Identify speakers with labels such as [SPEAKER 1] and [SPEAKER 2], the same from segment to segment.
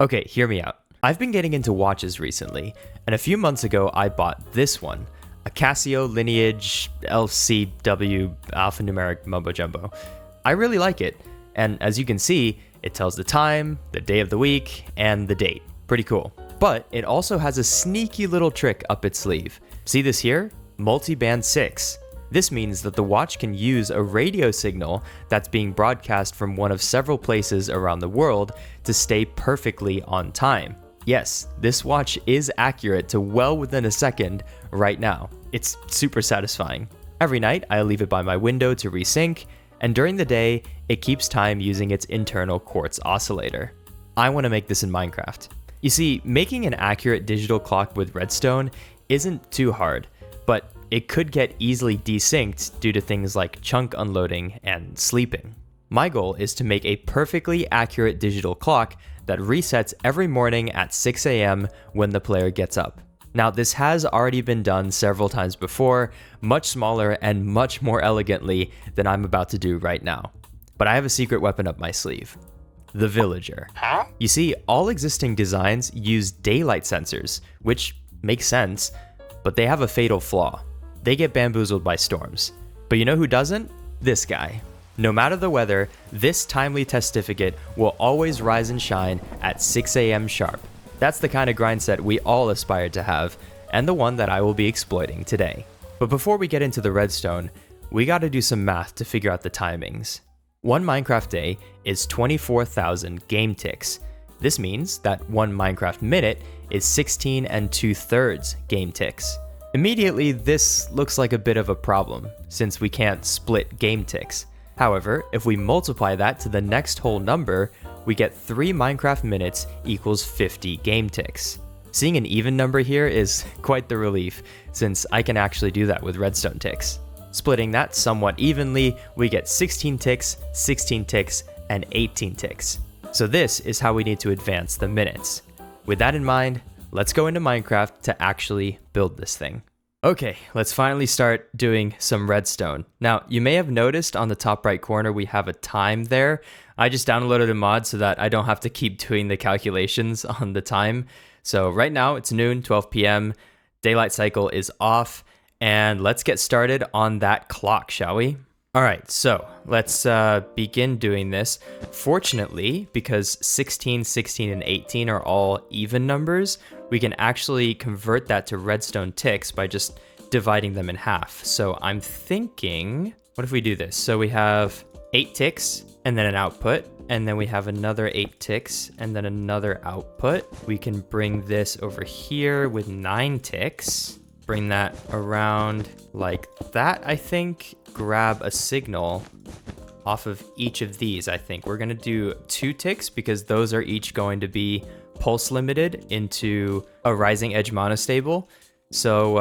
[SPEAKER 1] Okay, hear me out. I've been getting into watches recently, and a few months ago I bought this one, a Casio Lineage LCW alphanumeric mumbo jumbo. I really like it, and as you can see, it tells the time, the day of the week, and the date. Pretty cool. But it also has a sneaky little trick up its sleeve. See this here? Multiband 6. This means that the watch can use a radio signal that's being broadcast from one of several places around the world to stay perfectly on time. Yes, this watch is accurate to well within a second right now. It's super satisfying. Every night, I leave it by my window to resync, and during the day, it keeps time using its internal quartz oscillator. I want to make this in Minecraft. You see, making an accurate digital clock with Redstone isn't too hard, but it could get easily desynced due to things like chunk unloading and sleeping. My goal is to make a perfectly accurate digital clock that resets every morning at 6 a.m. when the player gets up. Now, this has already been done several times before, much smaller and much more elegantly than I'm about to do right now. But I have a secret weapon up my sleeve. The Villager. You see, all existing designs use daylight sensors, which makes sense, but they have a fatal flaw. They get bamboozled by storms. But you know who doesn't? This guy. No matter the weather, this timely testificate will always rise and shine at 6 a.m. sharp. That's the kind of grind set we all aspire to have, and the one that I will be exploiting today. But before we get into the redstone, we gotta do some math to figure out the timings. One Minecraft day is 24,000 game ticks. This means that one Minecraft minute is 16 2/3 game ticks. Immediately, this looks like a bit of a problem, since we can't split game ticks. However, if we multiply that to the next whole number, we get 3 Minecraft minutes equals 50 game ticks. Seeing an even number here is quite the relief, since I can actually do that with redstone ticks. Splitting that somewhat evenly, we get 16 ticks, and 18 ticks. So this is how we need to advance the minutes. With that in mind, let's go into Minecraft to actually build this thing. Okay, let's finally start doing some redstone. Now, you may have noticed on the top right corner we have a time there. I just downloaded a mod so that I don't have to keep doing the calculations on the time. So right now it's noon, 12 p.m. Daylight cycle is off, and let's get started on that clock, shall we? All right, so let's begin doing this. Fortunately, because 16, 16, and 18 are all even numbers, we can actually convert that to redstone ticks by just dividing them in half. So I'm thinking, what if we do this? So we have 8 ticks and then an output, and then we have another 8 ticks and then another output. We can bring this over here with 9 ticks, bring that around like that, I think. Grab a signal off of each of these. I think we're gonna do 2 ticks because those are each going to be pulse limited into a rising edge monostable. So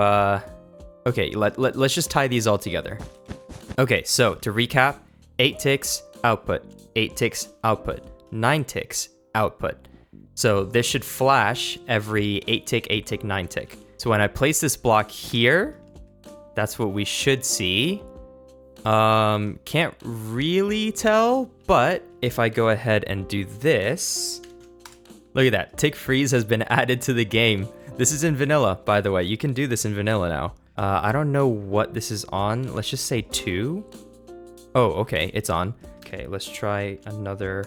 [SPEAKER 1] okay, let's just tie these all together. Okay, so to recap, 8 ticks output, 8 ticks output, 9 ticks output. So this should flash every 8 tick, 9 tick. So when I place this block here, that's what we should see. Can't really tell, but if I go ahead and do this, look at that. Tick freeze has been added to the game. This is in vanilla, by the way. You can do this in vanilla now. I don't know what this is on. Let's just say 2. Oh, okay, it's on. Okay, let's try another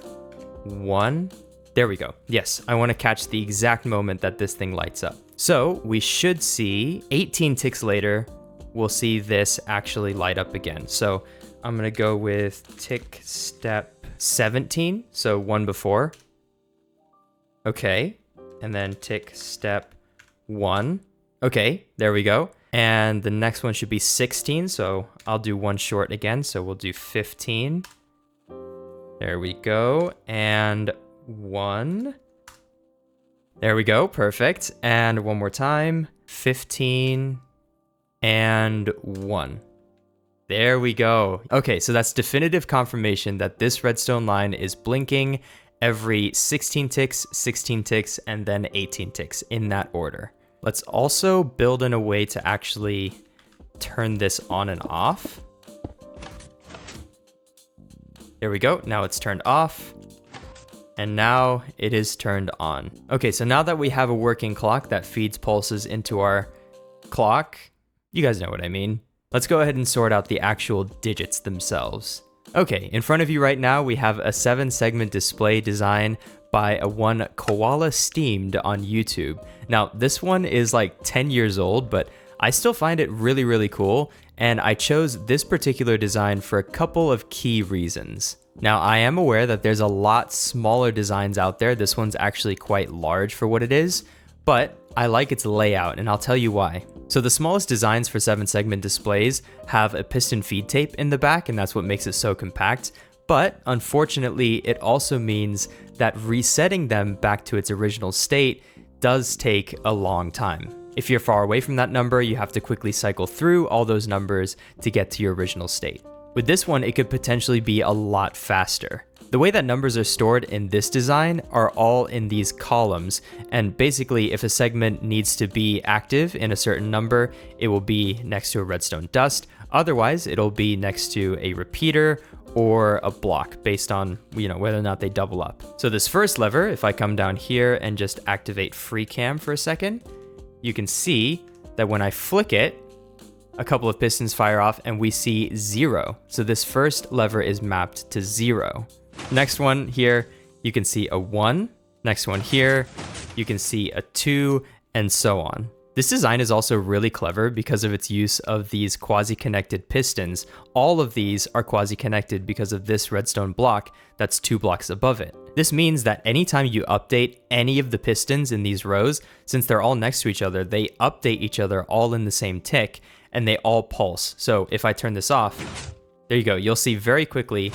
[SPEAKER 1] 1. There we go. Yes, I want to catch the exact moment that this thing lights up. So we should see 18 ticks later, we'll see this actually light up again. So I'm gonna go with tick step 17, so 1 before. Okay, and then tick step 1. Okay, there we go. And the next one should be 16, so I'll do 1 short again, so we'll do 15. There we go, and 1. There we go, perfect. And one more time, 15. And 1. There we go. Okay, so that's definitive confirmation that this redstone line is blinking every 16 ticks, and then 18 ticks in that order. Let's also build in a way to actually turn this on and off. There we go. Now it's turned off. And now it is turned on. Okay, so now that we have a working clock that feeds pulses into our clock, you guys know what I mean. Let's go ahead and sort out the actual digits themselves. Okay, in front of you right now, we have a 7-segment display design by a one Koala Steamed on YouTube. Now, this one is like 10 years old, but I still find it really, really cool. And I chose this particular design for a couple of key reasons. Now, I am aware that there's a lot smaller designs out there. This one's actually quite large for what it is, but I like its layout, and I'll tell you why. So the smallest designs for 7-segment displays have a piston feed tape in the back, and that's what makes it so compact. But unfortunately, it also means that resetting them back to its original state does take a long time. If you're far away from that number, you have to quickly cycle through all those numbers to get to your original state. With this one, it could potentially be a lot faster. The way that numbers are stored in this design are all in these columns, and basically if a segment needs to be active in a certain number, it will be next to a redstone dust. Otherwise, it'll be next to a repeater or a block based on, whether or not they double up. So this first lever, if I come down here and just activate FreeCam for a second, you can see that when I flick it, a couple of pistons fire off and we see 0. So this first lever is mapped to 0. Next one here, you can see a 1. Next one here, you can see a 2, and so on. This design is also really clever because of its use of these quasi-connected pistons. All of these are quasi-connected because of this redstone block that's 2 blocks above it. This means that anytime you update any of the pistons in these rows, since they're all next to each other, they update each other all in the same tick, and they all pulse. So if I turn this off, there you go. You'll see very quickly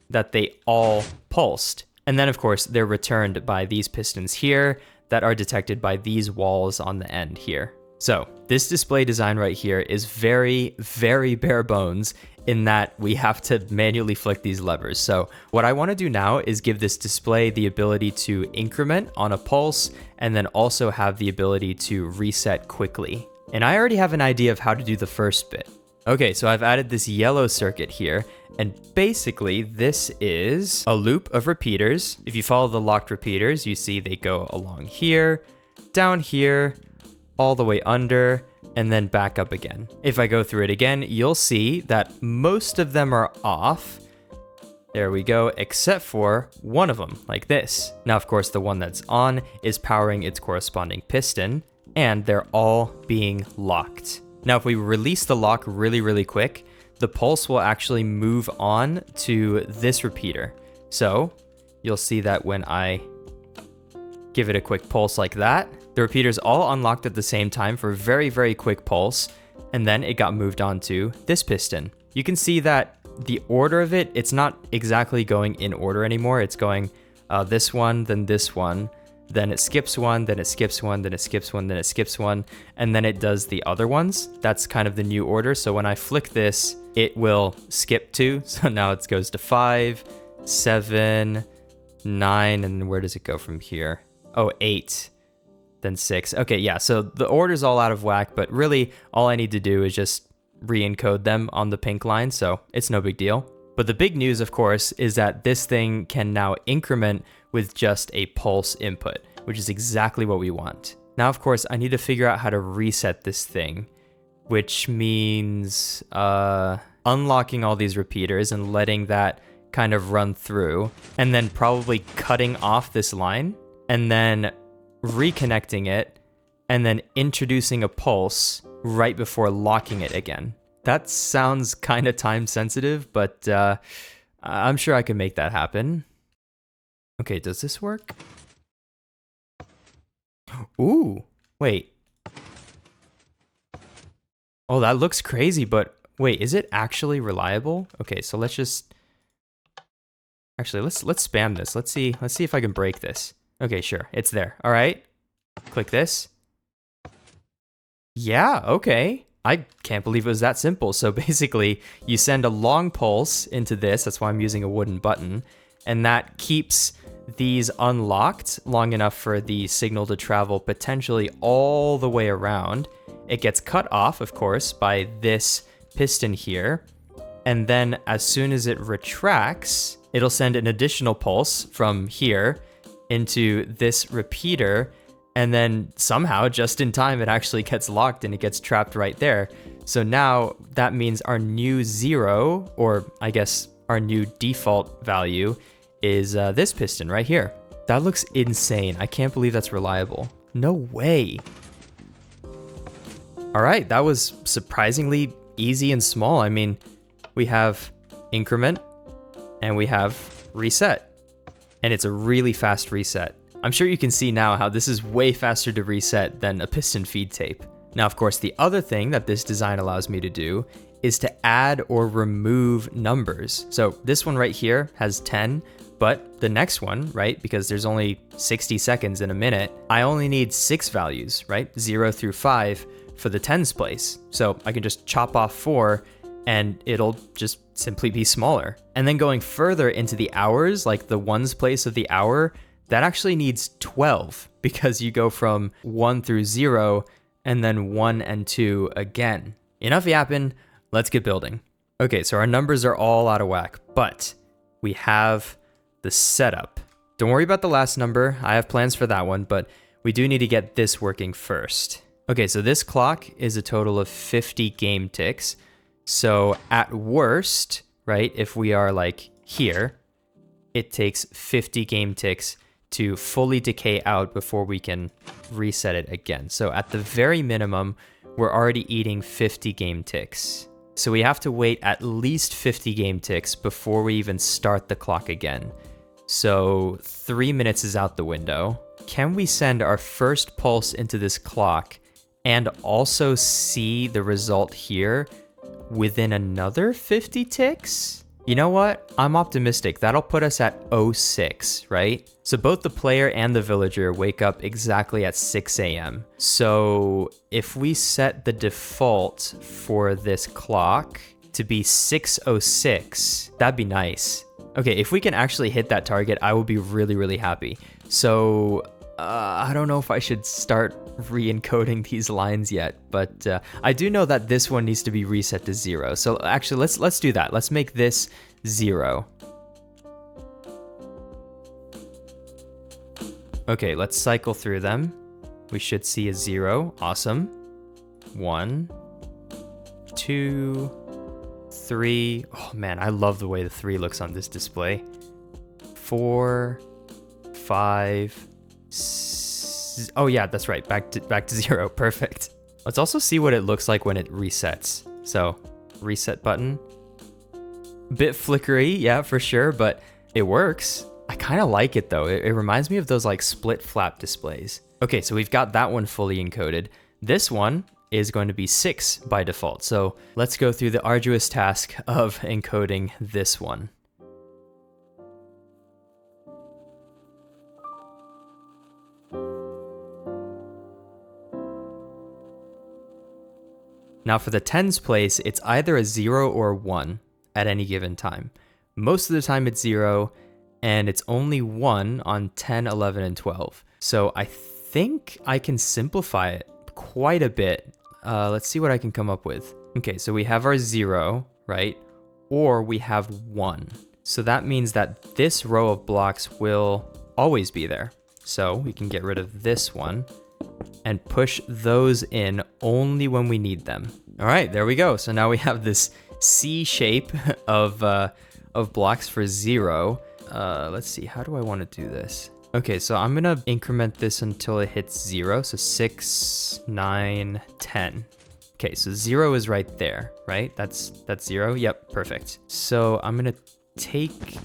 [SPEAKER 1] that they all pulsed. And then of course, they're returned by these pistons here that are detected by these walls on the end here. So this display design right here is very, very bare bones in that we have to manually flick these levers. So what I want to do now is give this display the ability to increment on a pulse and then also have the ability to reset quickly. And I already have an idea of how to do the first bit. Okay, so I've added this yellow circuit here, and basically this is a loop of repeaters. If you follow the locked repeaters, you see they go along here, down here, all the way under, and then back up again. If I go through it again, you'll see that most of them are off. There we go, except for one of them, like this. Now, of course, the one that's on is powering its corresponding piston, and they're all being locked. Now, if we release the lock really, really quick, the pulse will actually move on to this repeater. So you'll see that when I give it a quick pulse like that, the repeaters all unlocked at the same time for a very, very quick pulse, and then it got moved on to this piston. You can see that the order of it, it's not exactly going in order anymore. It's going this one, then this one, then it skips one, then it skips one, then it skips one, then it skips one, and then it does the other ones. That's kind of the new order. So when I flick this, it will skip 2. So now it goes to 5, 7, 9, and where does it go from here? Oh, 8, then 6. Okay, yeah, so the order's all out of whack, but really all I need to do is just re-encode them on the pink line, so it's no big deal. But the big news, of course, is that this thing can now increment with just a pulse input, which is exactly what we want. Now, of course, I need to figure out how to reset this thing, which means unlocking all these repeaters and letting that kind of run through, and then probably cutting off this line, and then reconnecting it, and then introducing a pulse right before locking it again. That sounds kind of time sensitive, but I'm sure I can make that happen. Okay, does this work? Ooh, wait. Oh, that looks crazy, but wait, is it actually reliable? Okay, so let's just... Actually, let's spam this. Let's see if I can break this. Okay, sure, it's there. All right, click this. Yeah, okay. I can't believe it was that simple. So basically, you send a long pulse into this. That's why I'm using a wooden button. And that keeps these unlocked long enough for the signal to travel potentially all the way around. It gets cut off, of course, by this piston here. And then as soon as it retracts, it'll send an additional pulse from here into this repeater, and then somehow, just in time, it actually gets locked and it gets trapped right there. So now that means our new 0, or I guess our new default value, is this piston right here. That looks insane. I can't believe that's reliable. No way. All right, that was surprisingly easy and small. I mean, we have increment and we have reset, and it's a really fast reset. I'm sure you can see now how this is way faster to reset than a piston feed tape. Now, of course, the other thing that this design allows me to do is to add or remove numbers. So this one right here has 10, but the next one, right, because there's only 60 seconds in a minute, I only need 6 values, right, 0 through 5 for the tens place. So I can just chop off 4 and it'll just simply be smaller. And then going further into the hours, like the ones place of the hour, that actually needs 12 because you go from 1 through 0 and then 1 and 2 again. Enough yapping, let's get building. Okay, so our numbers are all out of whack, but we have the setup. Don't worry about the last number, I have plans for that one, but we do need to get this working first. Okay, so this clock is a total of 50 game ticks. So at worst, right, if we are like here, it takes 50 game ticks to fully decay out before we can reset it again. So at the very minimum, we're already eating 50 game ticks. So we have to wait at least 50 game ticks before we even start the clock again. So 3 minutes is out the window. Can we send our first pulse into this clock and also see the result here within another 50 ticks? You know what? I'm optimistic. That'll put us at 06, right? So both the player and the villager wake up exactly at 6 a.m. So if we set the default for this clock to be 6:06, that'd be nice. Okay, if we can actually hit that target, I will be really, really happy. So I don't know if I should start re-encoding these lines yet, but I do know that this one needs to be reset to 0. So actually, let's do that. Let's make this 0. Okay, let's cycle through them. We should see a 0. Awesome. 1, 2, 3. Oh man, I love the way the 3 looks on this display. 4, 5. Oh yeah, that's right. Back to 0. Perfect. Let's also see what it looks like when it resets. So, reset button. Bit flickery, yeah, for sure, but it works. I kind of like it though. It reminds me of those like split flap displays. Okay, so we've got that one fully encoded. This one is going to be 6 by default. So let's go through the arduous task of encoding this one. Now for the tens place, it's either a 0 or 1 at any given time. Most of the time it's 0, and it's only 1 on 10, 11, and 12. So I think I can simplify it quite a bit. Let's see what I can come up with. Okay, so we have our 0, right? Or we have 1. So that means that this row of blocks will always be there. So we can get rid of this one and push those in only when we need them. All right, there we go. So now we have this C shape of blocks for 0. Let's see, how do I want to do this? Okay, so I'm gonna increment this until it hits 0. So 6, 9, 10. Okay, so 0 is right there, right? That's 0. Yep, perfect. So I'm gonna take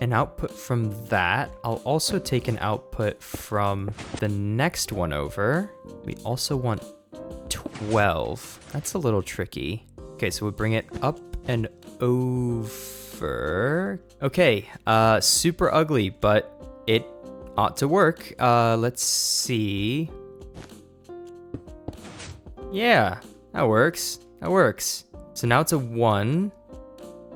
[SPEAKER 1] an output from that. I'll also take an output from the next one over. We also want 12. That's a little tricky. Okay, so we bring it up and over. Okay, super ugly, but it ought to work. Let's see. Yeah, that works. That works. So now it's a 1.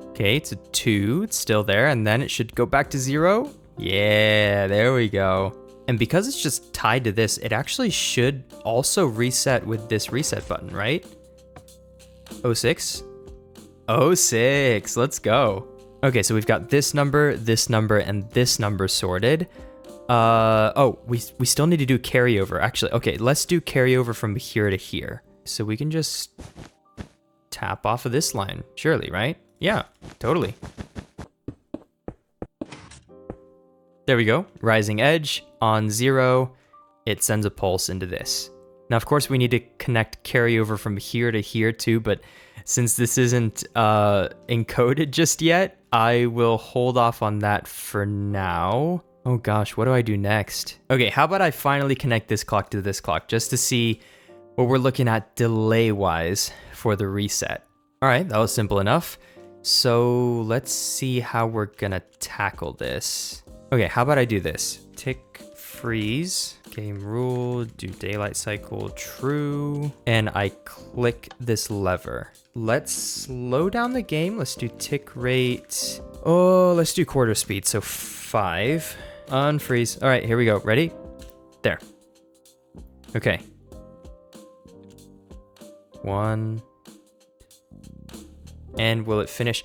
[SPEAKER 1] Okay, it's a 2, it's still there, and then it should go back to 0. Yeah, there we go. And because it's just tied to this, it actually should also reset with this reset button, right? 06? 06, let's go. Okay, so we've got this number, and this number sorted. Oh, we still need to do carryover. Actually, okay, let's do carryover from here to here. So we can just tap off of this line, surely, right? Yeah, totally. There we go. Rising edge on 0. It sends a pulse into this. Now, of course, we need to connect carryover from here to here too, but since this isn't encoded just yet, I will hold off on that for now. Oh gosh, what do I do next? Okay, how about I finally connect this clock to this clock just to see what we're looking at delay-wise for the reset. All right, that was simple enough. So let's see how we're gonna tackle this. Okay, how about I do this? Tick freeze, game rule, do daylight cycle true, and I click this lever. Let's slow down the game. Let's do tick rate. Oh, let's do quarter speed. So 5. Unfreeze. All right, here we go. Ready? There. Okay. 1. And will it finish?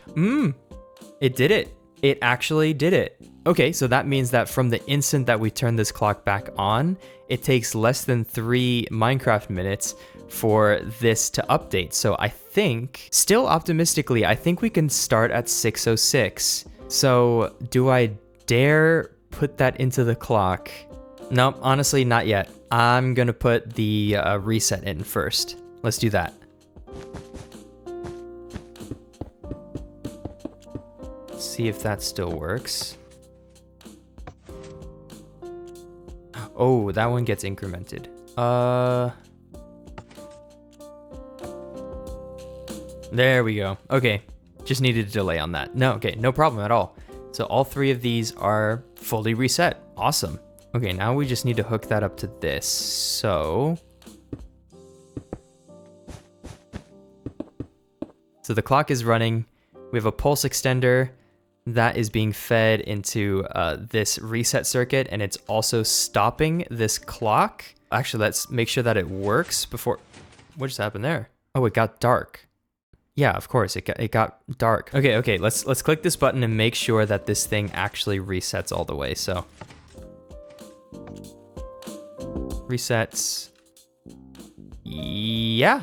[SPEAKER 1] It did it. It actually did it. Okay, so that means that from the instant that we turn this clock back on, it takes less than 3 Minecraft minutes for this to update. So I think, still optimistically, I think we can start at 6:06. So do I dare put that into the clock? No, honestly, not yet. I'm gonna put the reset in first. Let's do that. See if that still works. Oh, that one gets incremented. There we go. Okay, just needed a delay on that. No, okay, no problem at all. So all 3 of these are fully reset. Awesome. Okay, now we just need to hook that up to this. So the clock is running. We have a pulse extender that is being fed into this reset circuit, and it's also stopping this clock. Actually, let's make sure that it works before... What just happened there? Oh, it got dark. Yeah, of course, it got dark. Okay, let's click this button and make sure that this thing actually resets all the way. So resets. Yeah,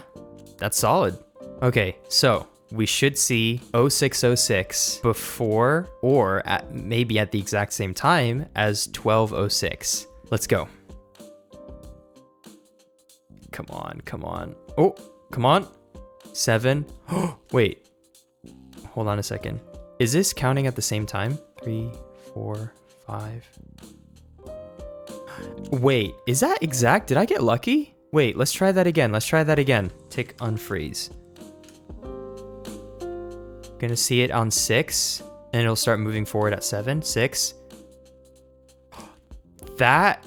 [SPEAKER 1] that's solid. Okay, so we should see 0606 before or maybe at the exact same time as 1206. Let's go. Come on, come on. Oh, come on. 7. Oh, wait. Hold on a second. Is this counting at the same time? 3, 4, 5. Wait, is that exact? Did I get lucky? Wait, let's try that again. Tick unfreeze. Gonna see it on 6, and it'll start moving forward at 7, 6. That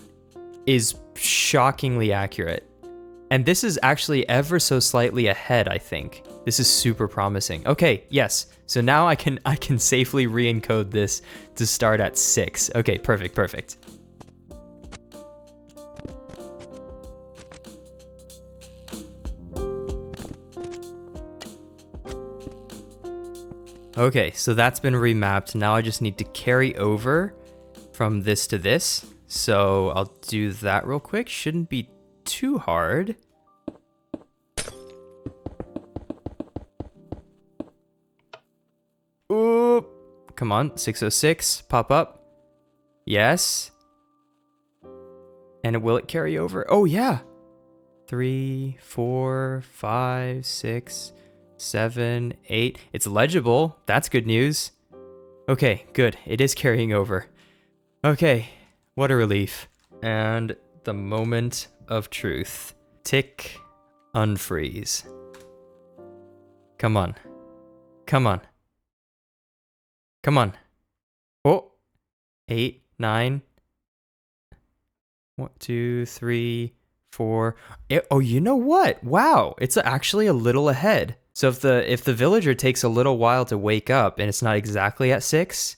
[SPEAKER 1] is shockingly accurate. And this is actually ever so slightly ahead, I think. This is super promising. Okay, yes. So now I can safely re-encode this to start at 6. Okay, perfect. Okay, so that's been remapped. Now I just need to carry over from this to this. So I'll do that real quick. Shouldn't be too hard. Ooh, come on, 606, pop up. Yes. And will it carry over? Oh yeah. 3, 4, 5, 6, 7, 8. It's legible. That's good news. Okay, good. It is carrying over. Okay, what a relief. And the moment of truth. Tick unfreeze. Come on. Come on. Come on. Oh, 8, 9. 1, 2, 3, 4. Oh, you know what? Wow, it's actually a little ahead. So if the villager takes a little while to wake up and it's not exactly at 6,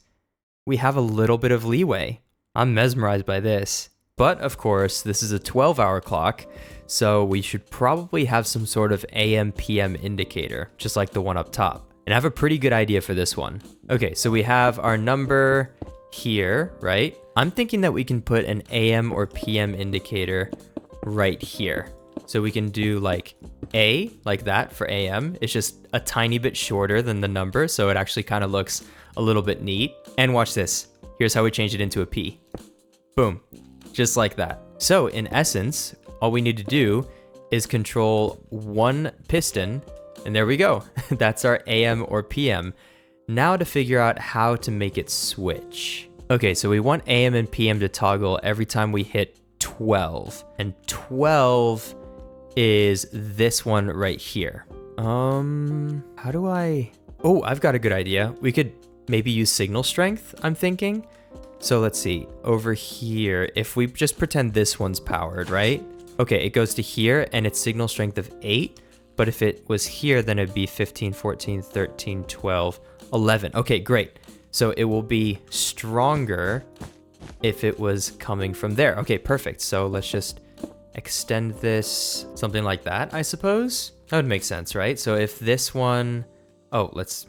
[SPEAKER 1] we have a little bit of leeway. I'm mesmerized by this. But of course, this is a 12-hour clock, so we should probably have some sort of AM PM indicator, just like the one up top. And I have a pretty good idea for this one. Okay, so we have our number here, right? I'm thinking that we can put an AM or PM indicator right here. So we can do like A, like that for AM. It's just a tiny bit shorter than the number, so it actually kind of looks a little bit neat. And watch this. Here's how we change it into a P. Boom, just like that. So in essence, all we need to do is control one piston, and there we go. That's our AM or PM. Now to figure out how to make it switch. Okay, so we want AM and PM to toggle every time we hit 12, and 12 is this one right here. How do I... Oh, I've got a good idea. We could maybe use signal strength, I'm thinking. So let's see, over here, if we just pretend this one's powered, right? Okay, it goes to here and it's signal strength of 8, but if it was here, then it'd be 15, 14, 13, 12, 11. Okay, great. So it will be stronger if it was coming from there. Okay, perfect. So let's just extend this, something like that, I suppose. That would make sense, right? So if this one, oh, let's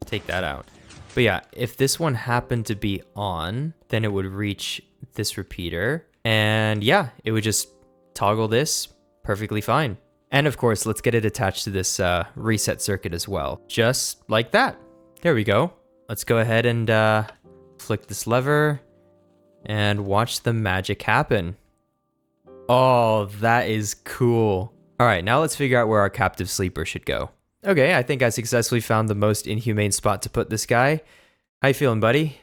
[SPEAKER 1] take that out. But yeah, if this one happened to be on, then it would reach this repeater. And yeah, it would just toggle this perfectly fine. And of course, let's get it attached to this reset circuit as well. Just like that. There we go. Let's go ahead and flick this lever and watch the magic happen. Oh, that is cool. All right, now let's figure out where our captive sleeper should go. Okay, I think I successfully found the most inhumane spot to put this guy. How you feeling, buddy?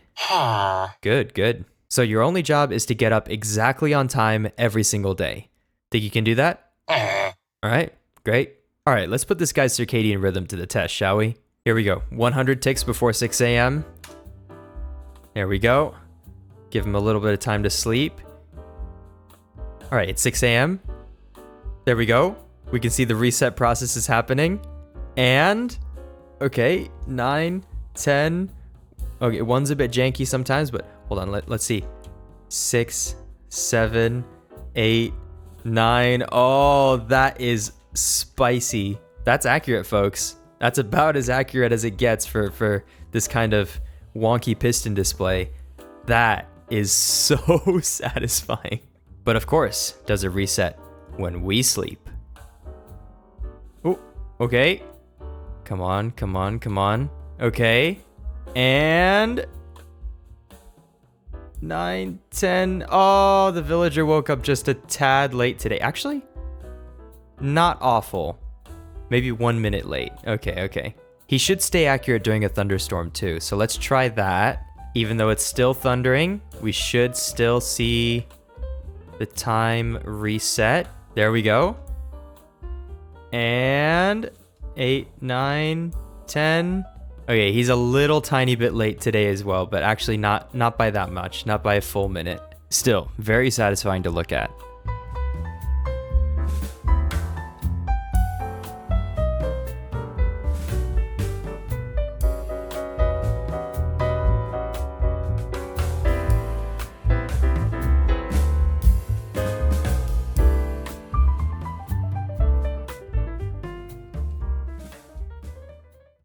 [SPEAKER 1] Good, good. So your only job is to get up exactly on time every single day. Think you can do that? All right, great. All right, let's put this guy's circadian rhythm to the test, shall we? Here we go. 100 ticks before 6 a.m. There we go. Give him a little bit of time to sleep. All right, it's 6 a.m. There we go. We can see the reset process is happening. And, okay, 9, 10. Okay, one's a bit janky sometimes, but hold on, let's see. 6, 7, 8, 9. Oh, that is spicy. That's accurate, folks. That's about as accurate as it gets for this kind of wonky piston display. That is so satisfying. But of course, does it reset when we sleep? Oh, okay. Come on, come on, come on. Okay. And 9, 10. Oh, the villager woke up just a tad late today. Actually, not awful. Maybe 1 minute late. Okay, okay. He should stay accurate during a thunderstorm too. So let's try that. Even though it's still thundering, we should still see the time reset. There we go. And 8, 9, 10. Okay, he's a little tiny bit late today as well, but actually not by that much, not by a full minute. Still, very satisfying to look at.